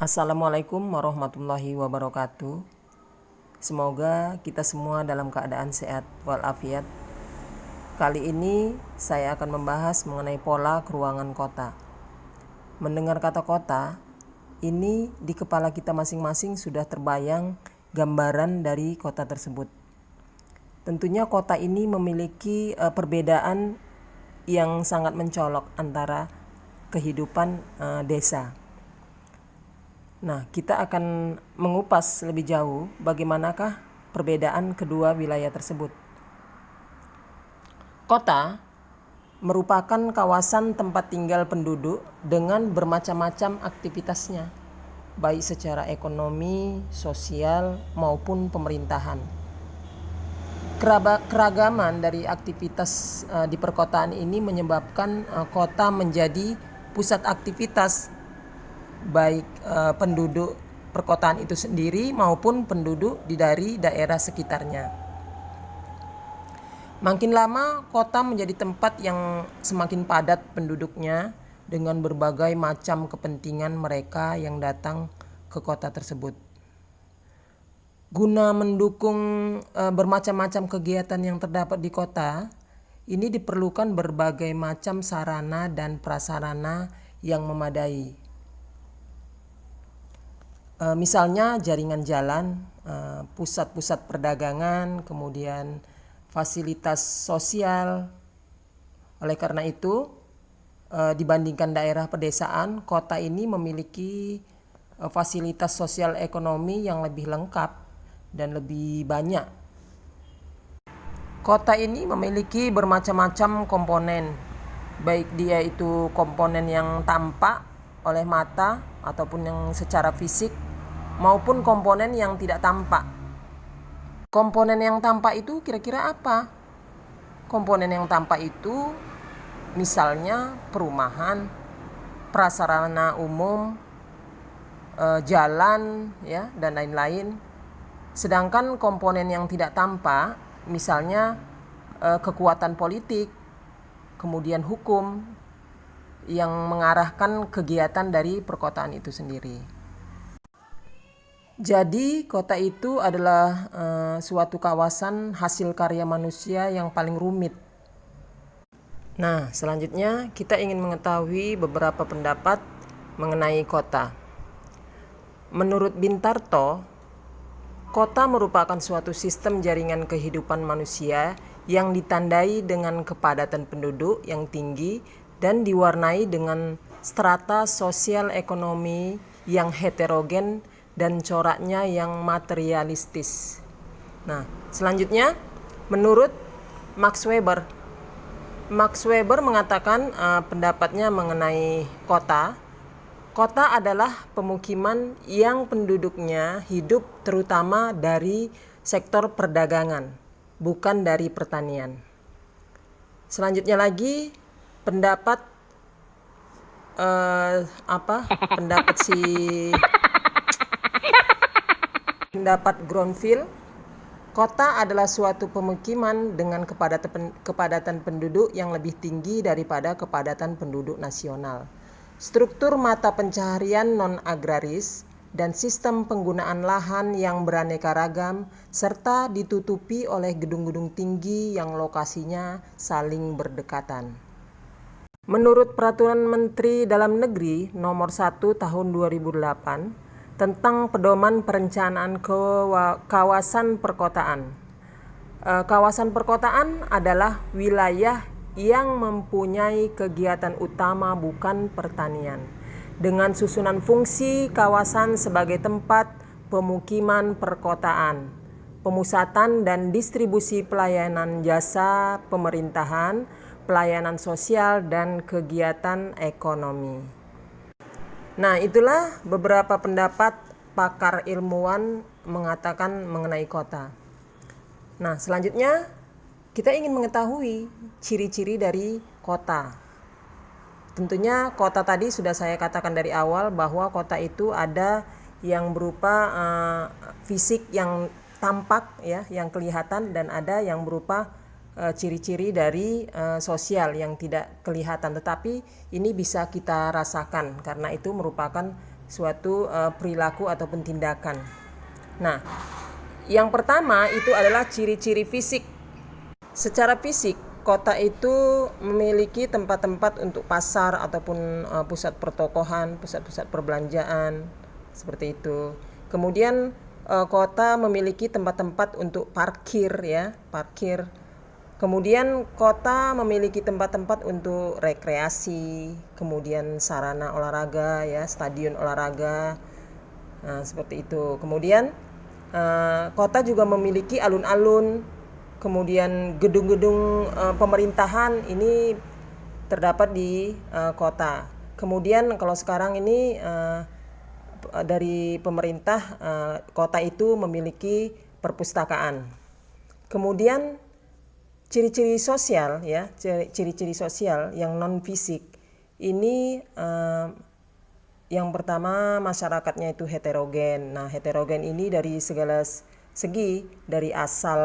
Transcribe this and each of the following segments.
Assalamualaikum warahmatullahi wabarakatuh. Semoga kita semua dalam keadaan sehat walafiat. Kali ini saya akan membahas mengenai pola keruangan kota. Mendengar kata kota, ini di kepala kita masing-masing sudah terbayang gambaran dari kota tersebut. Tentunya kota ini memiliki perbedaan yang sangat mencolok antara kehidupan desa. Nah, kita akan mengupas lebih jauh bagaimanakah perbedaan kedua wilayah tersebut. Kota merupakan kawasan tempat tinggal penduduk dengan bermacam-macam aktivitasnya, baik secara ekonomi, sosial, maupun pemerintahan. Keragaman dari aktivitas di perkotaan ini menyebabkan kota menjadi pusat aktivitas baik penduduk perkotaan itu sendiri maupun penduduk dari daerah sekitarnya. Makin lama kota menjadi tempat yang semakin padat penduduknya dengan berbagai macam kepentingan mereka yang datang ke kota tersebut. Guna mendukung bermacam-macam kegiatan yang terdapat di kota, ini diperlukan berbagai macam sarana dan prasarana yang memadai. Misalnya jaringan jalan, pusat-pusat perdagangan, kemudian fasilitas sosial. Oleh karena itu, dibandingkan daerah pedesaan, kota ini memiliki fasilitas sosial ekonomi yang lebih lengkap dan lebih banyak. Kota ini memiliki bermacam-macam komponen, baik dia itu komponen yang tampak oleh mata ataupun yang secara fisik, maupun komponen yang tidak tampak. Komponen yang tampak itu kira-kira apa? Komponen yang tampak itu misalnya perumahan, prasarana umum, jalan, ya, dan lain-lain. Sedangkan komponen yang tidak tampak misalnya kekuatan politik, kemudian hukum yang mengarahkan kegiatan dari perkotaan itu sendiri. Jadi kota itu adalah suatu kawasan hasil karya manusia yang paling rumit. Nah, selanjutnya kita ingin mengetahui beberapa pendapat mengenai kota. Menurut Bintarto, kota merupakan suatu sistem jaringan kehidupan manusia yang ditandai dengan kepadatan penduduk yang tinggi dan diwarnai dengan strata sosial ekonomi yang heterogen dan coraknya yang materialistis. Nah, selanjutnya menurut Max Weber mengatakan pendapatnya mengenai kota. Kota adalah pemukiman yang penduduknya hidup terutama dari sektor perdagangan, bukan dari pertanian. Selanjutnya lagi pendapat Gronfield, kota adalah suatu pemukiman dengan kepadatan penduduk yang lebih tinggi daripada kepadatan penduduk nasional. Struktur mata pencaharian non-agraris dan sistem penggunaan lahan yang beraneka ragam serta ditutupi oleh gedung-gedung tinggi yang lokasinya saling berdekatan. Menurut Peraturan Menteri Dalam Negeri Nomor 1 Tahun 2008 tentang Pedoman Perencanaan Kawasan Perkotaan. Kawasan perkotaan adalah wilayah yang mempunyai kegiatan utama bukan pertanian, dengan susunan fungsi kawasan sebagai tempat pemukiman perkotaan, pemusatan dan distribusi pelayanan jasa pemerintahan, pelayanan sosial, dan kegiatan ekonomi. Nah, itulah beberapa pendapat pakar ilmuwan mengatakan mengenai kota. Nah, selanjutnya kita ingin mengetahui ciri-ciri dari kota. Tentunya kota tadi sudah saya katakan dari awal bahwa kota itu ada yang berupa fisik yang tampak, ya, yang kelihatan, dan ada yang berupa ciri-ciri dari sosial yang tidak kelihatan, tetapi ini bisa kita rasakan karena itu merupakan suatu perilaku ataupun tindakan. Nah, yang pertama itu adalah ciri-ciri fisik. Secara fisik, kota itu memiliki tempat-tempat untuk pasar ataupun pusat pertokohan, pusat-pusat perbelanjaan, seperti itu. Kemudian kota memiliki tempat-tempat untuk parkir, ya, parkir. Kemudian kota memiliki tempat-tempat untuk rekreasi, kemudian sarana olahraga, ya, stadion olahraga. Nah, seperti itu. Kemudian kota juga memiliki alun-alun, kemudian gedung-gedung pemerintahan ini terdapat di kota. Kemudian kalau sekarang ini dari pemerintah, kota itu memiliki perpustakaan. Kemudian ciri-ciri sosial, ya, ciri-ciri sosial yang non fisik ini yang pertama, masyarakatnya itu heterogen. Nah, heterogen ini dari segala segi, dari asal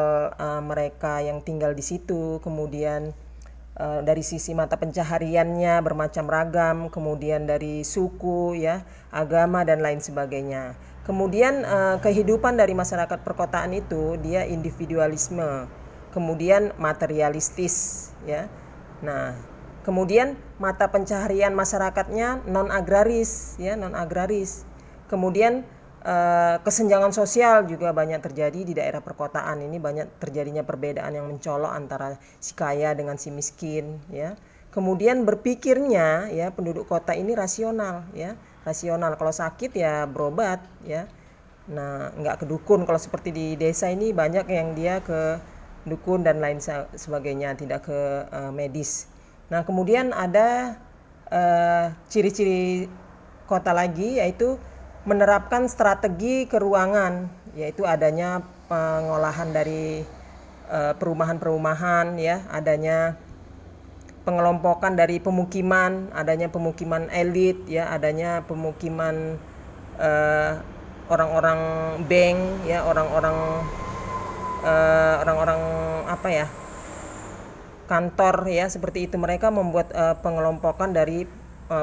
mereka yang tinggal di situ, kemudian dari sisi mata pencahariannya bermacam ragam, kemudian dari suku, ya, agama dan lain sebagainya. Kemudian kehidupan dari masyarakat perkotaan itu dia individualisme, kemudian materialistis, ya. Nah, kemudian mata pencaharian masyarakatnya non agraris, ya, non agraris. Kemudian kesenjangan sosial juga banyak terjadi di daerah perkotaan. Ini banyak terjadinya perbedaan yang mencolok antara si kaya dengan si miskin, ya. Kemudian berpikirnya, ya, penduduk kota ini rasional, ya, rasional. Kalau sakit ya berobat, ya. Nah, nggak ke dukun. Kalau seperti di desa ini banyak yang dia ke dukun dan lain sebagainya, tidak ke medis. Nah, kemudian ada ciri-ciri kota lagi, yaitu menerapkan strategi keruangan, yaitu adanya pengolahan dari perumahan-perumahan, ya, adanya pengelompokan dari pemukiman, adanya pemukiman elit, ya, adanya pemukiman orang-orang bank, ya, orang-orang apa ya, kantor, ya, seperti itu. Mereka membuat pengelompokan dari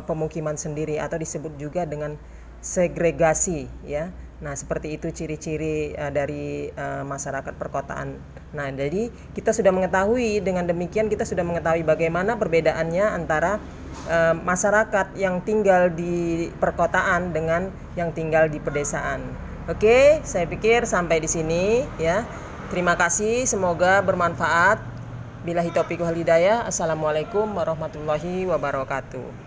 pemukiman sendiri atau disebut juga dengan segregasi, ya. Nah, seperti itu ciri-ciri dari masyarakat perkotaan. Nah, jadi kita sudah mengetahui, dengan demikian kita sudah mengetahui bagaimana perbedaannya antara masyarakat yang tinggal di perkotaan dengan yang tinggal di pedesaan. Oke, saya pikir sampai di sini, ya. Terima kasih, semoga bermanfaat. Billahi taufiq wal hidayah. Assalamualaikum warahmatullahi wabarakatuh.